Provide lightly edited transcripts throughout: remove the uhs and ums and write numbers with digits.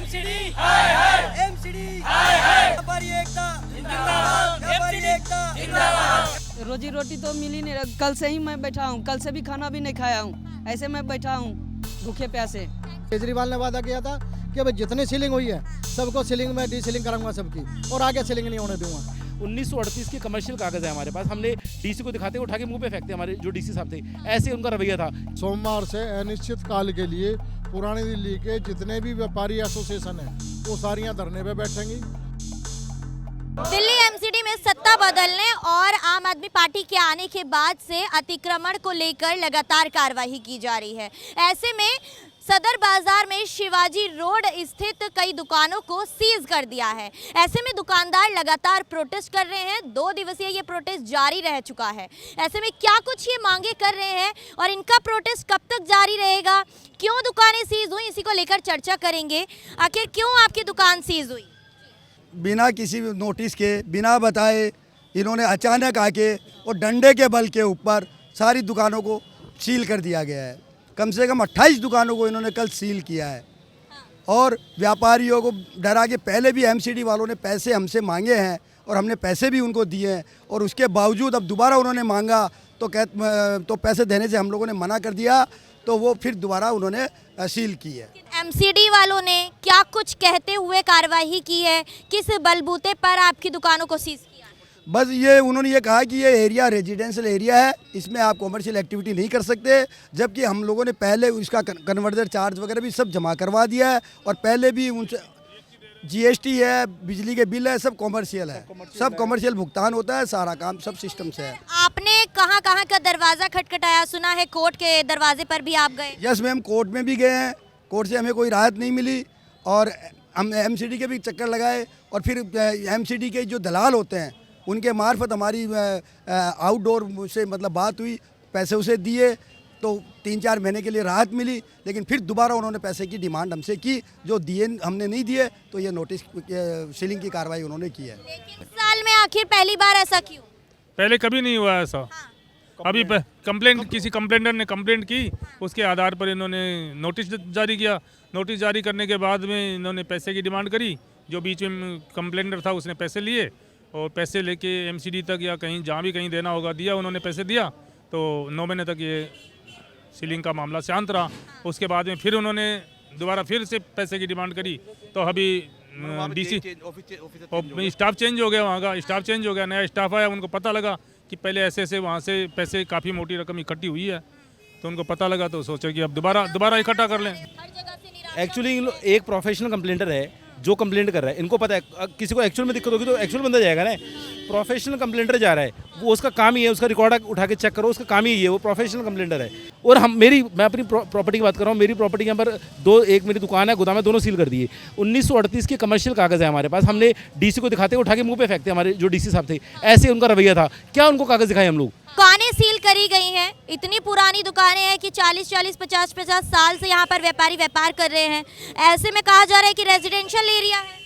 MCD हाय हाय, MCD हाय हाय, व्यापारी एकता जिंदाबाद, व्यापारी एकता जिंदाबाद। रोजी रोटी तो मिल ही नहीं रहा। कल से ही मैं बैठा हूँ, कल से भी खाना भी नहीं खाया हूँ, ऐसे मैं बैठा हूँ भूखे प्यासे। केजरीवाल ने वादा किया था कि भाई जितनी सीलिंग हुई है सबको सीलिंग में डी सीलिंग कराऊंगा सबकी, और आगे सीलिंग नहीं होने दूंगा। 1938 के कमर्शियल कागज है हमारे पास, हमने डीसी को दिखाते उठा के मुंह पे फेंकते, हमारे जो डीसी साहब थे, ऐसे उनका रवैया था। सोमवार से अनिश्चित काल के लिए पुरानी दिल्ली के जितने भी व्यापारी एसोसिएशन है वो सारियां धरने पे बैठेंगी। दिल्ली एमसीडी में सत्ता बदलने और आम आदमी पार्टी के आने के बाद से अतिक्रमण को लेकर लगातार कार्रवाई की जा रही है। ऐसे में सदर बाजार में शिवाजी रोड स्थित कई दुकानों को सीज कर दिया है। ऐसे में दुकानदार लगातार प्रोटेस्ट कर रहे हैं। 2 दिवसीय ये प्रोटेस्ट जारी रह चुका है। ऐसे में क्या कुछ ये मांगे कर रहे हैं और इनका प्रोटेस्ट कब तक जारी रहेगा, क्यों दुकानें सीज हुई, इसी को लेकर चर्चा करेंगे। आखिर क्यों आपकी दुकान सीज हुई? बिना किसी नोटिस के, बिना बताए इन्होंने अचानक आके और डंडे के बल के ऊपर सारी दुकानों को सील कर दिया गया है। कम से कम 28 दुकानों को इन्होंने कल सील किया है और व्यापारियों को डरा के, पहले भी एमसीडी वालों ने पैसे हमसे मांगे हैं और हमने पैसे भी उनको दिए हैं, और उसके बावजूद अब दोबारा उन्होंने मांगा तो पैसे देने से हम लोगों ने मना कर दिया, तो वो फिर दोबारा उन्होंने सील की है। एमसीडी वालों ने क्या कुछ कहते हुए कार्रवाई की है, किस बलबूते पर आपकी दुकानों को सीज किया? बस ये उन्होंने ये कहा कि ये एरिया रेजिडेंशियल एरिया है, इसमें आप कॉमर्शियल एक्टिविटी नहीं कर सकते, जबकि हम लोगों ने पहले उसका कन्वर्टर चार्ज वगैरह भी सब जमा करवा दिया है, और पहले भी उनसे जीएसटी है, बिजली के बिल है, सब कॉमर्शियल है, सब कॉमर्शियल भुगतान होता है, सारा काम सब सिस्टम से है। आपने कहाँ कहाँ का दरवाजा खटखटाया? सुना है कोर्ट के दरवाजे पर भी आप गए। यस मैम, कोर्ट में भी गए हैं, कोर्ट से हमें कोई राहत नहीं मिली, और हम एमसीडी के भी चक्कर लगाए, और फिर एमसीडी के जो दलाल होते हैं उनके मार्फत हमारी आउटडोर से मतलब बात हुई, पैसे उसे दिए, तो 3-4 महीने के लिए राहत मिली, लेकिन फिर दोबारा उन्होंने पैसे की डिमांड हमसे की, जो दिए हमने नहीं दिए, तो ये नोटिस सीलिंग की कार्रवाई उन्होंने की है। लेकिन इस साल में आखिर पहली बार ऐसा क्यों? पहले कभी नहीं हुआ ऐसा। हाँ। अभी कंप्लेंट, किसी कंप्लेंटर ने कंप्लेंट की, उसके आधार पर इन्होंने नोटिस जारी किया। नोटिस जारी करने के बाद में इन्होंने पैसे की डिमांड करी, जो बीच में कंप्लेंटर था उसने पैसे लिए, और पैसे लेके एमसीडी तक या कहीं जहाँ भी कहीं देना होगा दिया, उन्होंने पैसे दिया, तो 9 महीने तक ये सीलिंग का मामला शांत रहा। उसके बाद में फिर उन्होंने दोबारा फिर से पैसे की डिमांड करी, तो अभी डीसी स्टाफ चेंज हो गया, वहाँ का स्टाफ चेंज हो गया, नया स्टाफ आया, उनको पता लगा कि पहले ऐसे वहाँ से पैसे काफ़ी मोटी रकम इकट्ठी हुई है, तो उनको पता लगा, तो सोचा कि अब दोबारा इकट्ठा कर लें। एक्चुअली एक प्रोफेशनल कंप्लेंटर है जो कंप्लेंट कर रहा है, इनको पता है किसी को एक्चुअल में दिक्कत होगी तो एक्चुअल बंदा जाएगा ना। प्रोफेशनल कंप्लेंटर जा रहा है, वो उसका काम ही है, उसका रिकॉर्ड उठा के चेक करो, उसका काम ही है, वो प्रोफेशनल कंप्लेंटर है। और मैं अपनी प्रॉपर्टी की बात कर रहा हूँ, मेरी प्रॉपर्टी के यहाँ पर एक मेरी दुकान है, गोदाम है, दोनों सील कर दिए। 1938 के कमर्शियल कागज है हमारे पास, हमने डीसी को दिखाते उठा के मुँह पे फेंकते, हमारे जो डीसी साहब थे, ऐसे उनका रवैया था। क्या उनको कागज दिखाए हम लोग? दुकानें सील करी गई हैं, इतनी पुरानी दुकानें हैं कि 40-40, 50-50 साल से यहाँ पर व्यापारी व्यापार कर रहे हैं। ऐसे में कहा जा रहा है कि रेजिडेंशियल एरिया है।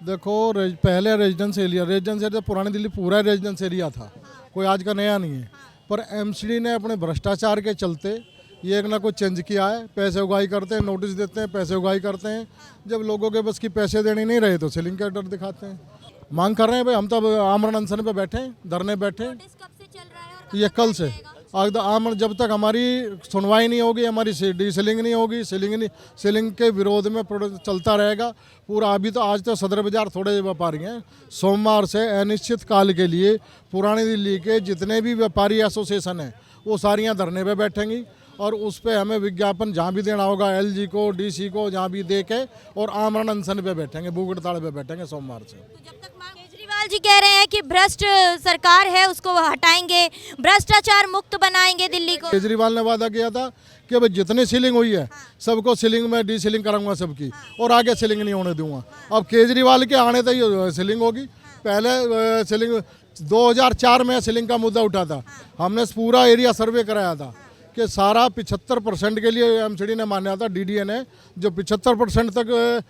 देखो पहले रेजिडेंस एरिया तो पुरानी दिल्ली पूरा रेजिडेंस एरिया था, कोई आज का नया नहीं है, पर एमसीडी ने अपने भ्रष्टाचार के चलते ये एक ना कुछ चेंज किया है। पैसे उगाही करते हैं, नोटिस देते हैं, पैसे उगाही करते हैं, जब लोगों के बस की पैसे देने नहीं रहे तो सीलिंग का डर दिखाते हैं। मांग कर रहे हैं भाई, हम तो आमरण अनशन पे बैठे हैं, धरने बैठे हैं, ये कल से जब तक हमारी सुनवाई नहीं होगी, हमारी डी सीलिंग नहीं होगी, सीलिंग के विरोध में चलता रहेगा पूरा। अभी तो आज तो सदर बाजार थोड़े व्यापारी हैं, सोमवार से अनिश्चित काल के लिए पुरानी दिल्ली के जितने भी व्यापारी एसोसिएशन हैं वो सारियां धरने पे बैठेंगी, और उस पर हमें विज्ञापन जहाँ भी देना होगा एलजी को, डीसी को, जहाँ भी दे के, और आमरण अनशन पे बैठेंगे, भूख हड़ताल पे बैठेंगे सोमवार से। केजरीवाल जी कह रहे हैं कि भ्रष्ट सरकार है उसको हटाएंगे, भ्रष्टाचार मुक्त बनाएंगे दिल्ली को। केजरीवाल ने वादा किया था कि भाई जितनी सीलिंग हुई है सबको सीलिंग में डी सीलिंग कराऊंगा सबकी, और आगे सीलिंग नहीं होने दूंगा। अब केजरीवाल के आने तक ही सीलिंग होगी। पहले सीलिंग 2004 में सीलिंग का मुद्दा उठा था, हमने पूरा एरिया सर्वे कराया था कि सारा 75% के लिए एमसीडी ने माना था, डीडीए ने, जो 75% तक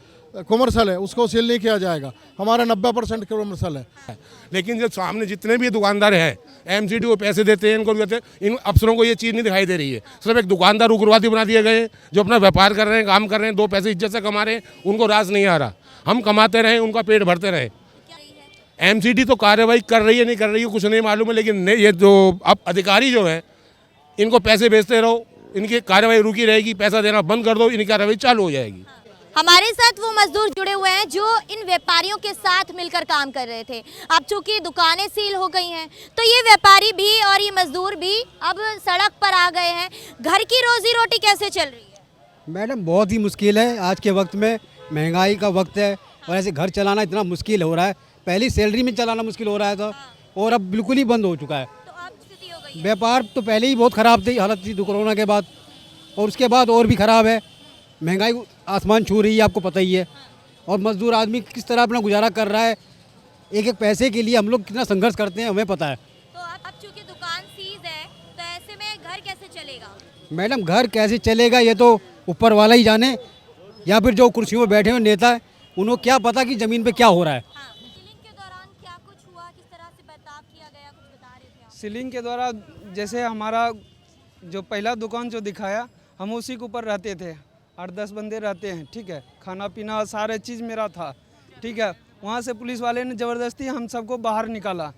कमर्शियल है उसको सील नहीं किया जाएगा। हमारा 90% कमर्शियल है। लेकिन जो सामने जितने भी दुकानदार हैं एमसीडी को पैसे देते हैं, इनको देते हैं, इन अफसरों को ये चीज़ नहीं दिखाई दे रही है। सिर्फ एक दुकानदार उग्रवादी बना दिए गए जो अपना व्यापार कर रहे हैं, काम कर रहे हैं, 2 पैसे इज्जत से कमा रहे हैं, उनको राज नहीं आ रहा। हम कमाते रहें, उनका पेट भरते रहें। एमसीडी तो कार्रवाई कर रही है नहीं कर रही है कुछ नहीं मालूम है, लेकिन ये जो अब अधिकारी जो है इनको पैसे भेजते रहो, इनकी कार्रवाई रुकी रहेगी। पैसा देना बंद कर दो, इनकी कार्रवाई चालू हो जाएगी। हमारे साथ वो मजदूर जुड़े हुए हैं जो इन व्यापारियों के साथ मिलकर काम कर रहे थे। अब चूंकि दुकानें सील हो गई हैं तो ये व्यापारी भी और ये मजदूर भी अब सड़क पर आ गए हैं। घर की रोजी रोटी कैसे चल रही है? मैडम बहुत ही मुश्किल है। आज के वक्त में महंगाई का वक्त है और ऐसे घर चलाना इतना मुश्किल हो रहा है। पहली सैलरी में चलाना मुश्किल हो रहा था और अब बिल्कुल ही बंद हो चुका है। तो अब स्थिति हो गई है। व्यापार तो पहले ही बहुत ख़राब थी, हालत थी कोरोना के बाद, और उसके बाद और भी ख़राब है। महंगाई आसमान छू रही है, आपको पता ही है। और मजदूर आदमी किस तरह अपना गुजारा कर रहा है, एक एक पैसे के लिए हम लोग कितना संघर्ष करते हैं, हमें पता है। तो अब चूंकि दुकान सीज है तो ऐसे में घर कैसे चलेगा? मैडम घर कैसे चलेगा ये तो ऊपर वाला ही जाने, या फिर जो कुर्सियों में बैठे हुए नेता है उनको क्या पता कि ज़मीन पे क्या हो रहा है। हाँ, सीलिंग के दौरान क्या कुछ हुआ, किस तरह से बर्ताव किया गया, कुछ बता रहे थे आप? सीलिंग के द्वारा जैसे हमारा जो पहला दुकान जो दिखाया, हम उसी के ऊपर रहते थे, 8-10 बंदे रहते हैं, ठीक है। खाना पीना सारे चीज़ मेरा था, ठीक है। वहाँ से पुलिस वाले ने ज़बरदस्ती हम सबको बाहर निकाला,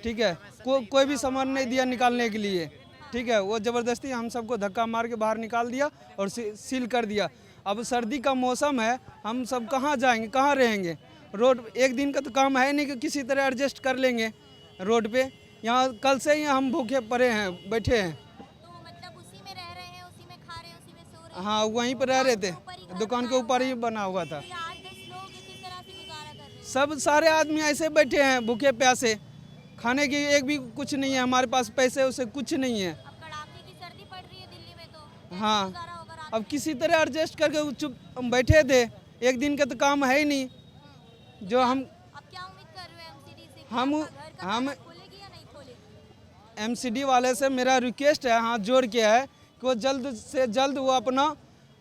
ठीक है। कोई भी सामान नहीं दिया निकालने के लिए, ठीक है। वो ज़बरदस्ती हम सबको धक्का मार के बाहर निकाल दिया और सील कर दिया। अब सर्दी का मौसम है, हम सब कहाँ जाएंगे, कहाँ रहेंगे? रोड एक दिन का तो काम है नहीं कि किसी तरह एडजस्ट कर लेंगे रोड पे। यहाँ कल से ही हम भूखे पड़े हैं, बैठे हैं। तो मतलब उसी में रह रहे हैं, उसी में खा रहे हैं, उसी में सो रहे हैं? हाँ, वहीं पर रह रहे थे, दुकान के ऊपर ही बना हुआ था। तो ये 8-10 लोग इसी तरह से गुजारा कर रहे हैं? सब सारे आदमी ऐसे बैठे हैं भूखे प्यासे, खाने की एक भी कुछ नहीं है हमारे पास, पैसे उसे कुछ नहीं है। अब कड़ाके की सर्दी पड़ रही है दिल्ली में, तो कैसे हाँ, गुजारा होगा रात अब किसी तरह एडजस्ट करके चुप हम बैठे थे। एक दिन का तो काम है ही नहीं जो हम में? अब क्या उम्मीद कर रहे हैं एमसीडी से? हम घर का हम ताला खोलेगी या नहीं खोलेगी? एमसीडी वाले से मेरा रिक्वेस्ट है, हाथ जोड़ के है कि वो जल्द से जल्द वो अपना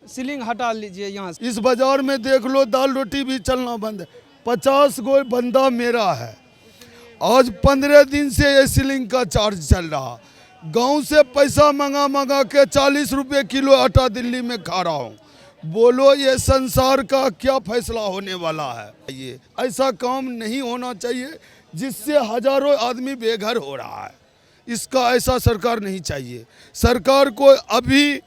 सीलिंग हटा लीजिए यहाँ से। इस बाजार में देख लो, दाल रोटी भी चलना बंद है। 50 गो बंदा मेरा है, आज 15 दिन से ये सीलिंग का चार्ज चल रहा। गांव से पैसा मंगा के 40 रुपये किलो आटा दिल्ली में खा रहा हूँ। बोलो ये संसार का क्या फैसला होने वाला है? ये ऐसा काम नहीं होना चाहिए जिससे हजारों आदमी बेघर हो रहा है। इसका ऐसा सरकार नहीं चाहिए। सरकार को अभी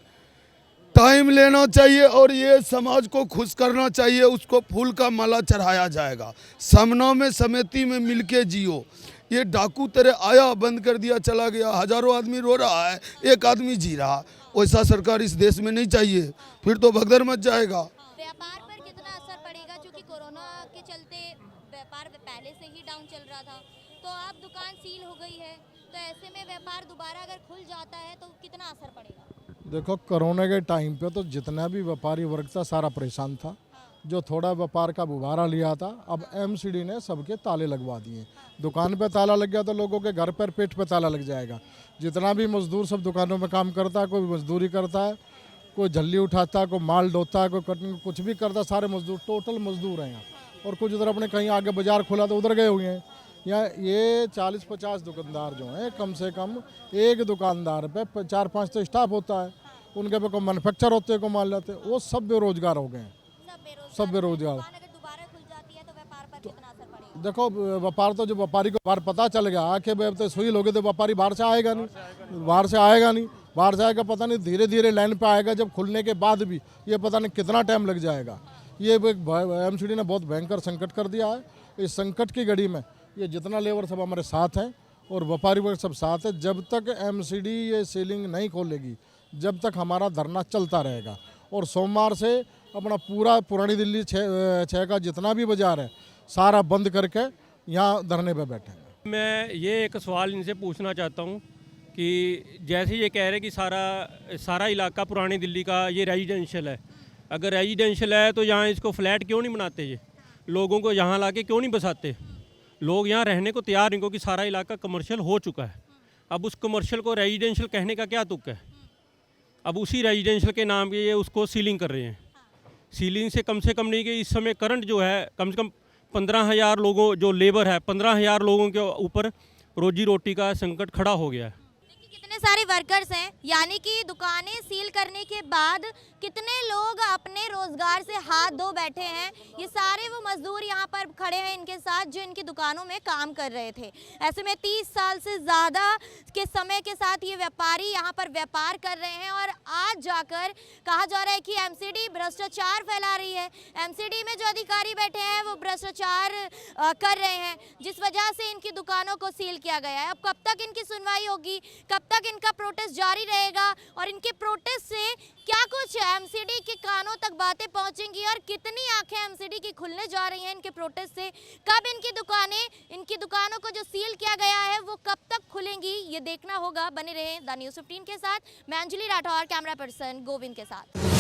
टाइम लेना चाहिए और ये समाज को खुश करना चाहिए। उसको फूल का माला चढ़ाया जाएगा। सामना में समिति में मिलके जियो। ये डाकू तरह आया, बंद कर दिया, चला गया। हजारों आदमी रो रहा है, एक आदमी जी रहा। वैसा सरकार इस देश में नहीं चाहिए, फिर तो भगदड़ मच जाएगा। व्यापार पर कितना असर पड़ेगा? क्योंकि कोरोना के चलते व्यापार पहले से ही डाउन चल रहा था, तो अब दुकान सील हो गई है, तो ऐसे में व्यापार दोबारा अगर खुल जाता है तो कितना असर पड़ेगा? देखो कोरोना के टाइम पे तो जितना भी व्यापारी वर्ग था सारा परेशान था। जो थोड़ा व्यापार का बुबारा लिया था, अब एमसीडी ने सबके ताले लगवा दिए। दुकान पे ताला लग गया तो लोगों के घर पर पेट पे ताला लग जाएगा। जितना भी मजदूर सब दुकानों में काम करता है, कोई मजदूरी करता है, कोई झल्ली उठाता है, कोई माल ढोता है, कोई कटिंग कुछ भी करता है, सारे मजदूर टोटल मजदूर हैं यहाँ। और कुछ उधर अपने कहीं आगे बाजार खुला तो उधर गए हुए हैं। यहाँ ये 40-50 दुकानदार जो हैं, कम से कम एक दुकानदार पे 4-5 तो स्टाफ होता है, उनके पे कोई मैनुफैक्चर होते हैं, को मान लेते हैं, वो सब बेरोजगार हो गए हैं। सब बेरोजगार। दुकान अगर दोबारा खुल जाती है तो व्यापार पर कितना असर पड़ेगा? देखो व्यापार तो जो व्यापारी को बाहर पता चल गया कि तो सुई लोगे तो व्यापारी बाहर से आएगा नहीं, बाहर से आएगा पता नहीं, धीरे धीरे लाइन पे आएगा। जब खुलने के बाद भी ये पता नहीं कितना टाइम लग जाएगा। ये एमसीडी ने बहुत भयंकर संकट कर दिया है। इस संकट की घड़ी में ये जितना लेबर सब हमारे साथ हैं और व्यापारी वर्ग सब साथ है। जब तक एमसीडी ये सीलिंग नहीं खोलेगी, जब तक हमारा धरना चलता रहेगा। और सोमवार से अपना पूरा पुरानी दिल्ली 6 का जितना भी बाजार है सारा बंद करके यहाँ धरने पे बैठेंगे। मैं ये एक सवाल इनसे पूछना चाहता हूँ कि जैसे ये कह रहे कि सारा इलाका पुरानी दिल्ली का ये रेजिडेंशियल है। अगर रेजिडेंशियल है तो यहाँ इसको फ्लैट क्यों नहीं बनाते? ये लोगों को यहाँ लाके क्यों नहीं बसाते? लोग यहाँ रहने को तैयार नहीं, क्योंकि सारा इलाका कमर्शियल हो चुका है। अब उस कमर्शियल को रेजिडेंशियल कहने का क्या तुक है? अब उसी रेजिडेंशियल के नाम पे ये उसको सीलिंग कर रहे हैं। सीलिंग से कम नहीं कि इस समय करंट जो है कम से कम 15,000 लोगों जो लेबर है 15,000 लोगों के ऊपर रोजी रोटी का संकट खड़ा हो गया है। कितने सारे वर्कर्स हैं, यानी कि दुकानें सील करने के बाद कितने लोग अपने रोजगार से हाथ धो बैठे हैं। ये सारे वो मजदूर यहाँ पर खड़े हैं इनके साथ जो इनकी दुकानों में काम कर रहे थे। ऐसे में 30 साल से ज़्यादा के समय के साथ ये व्यापारी यहाँ पर व्यापार कर रहे हैं और आज जाकर कहा जा रहा है कि एमसीडी भ्रष्टाचार फैला रही है। एमसीडी में जो अधिकारी बैठे हैं वो भ्रष्टाचार कर रहे हैं, जिस वजह से इनकी दुकानों को सील किया गया है। अब कब तक इनकी सुनवाई होगी, कब तक इनका प्रोटेस्ट जारी रहेगा और इनके प्रोटेस्ट से क्या कुछ एमसीडी के कानों तक बातें पहुंचेंगी और कितनी आंखें एमसीडी की खुलने जा रही हैं इनके प्रोटेस्ट से, कब इनकी दुकानों को जो सील किया गया है वो कब तक खुलेंगी, ये देखना होगा। बने रहे द न्यूज़ 15 के साथ। मैं अंजलि राठौर, कैमरा पर्सन गोविंद के साथ।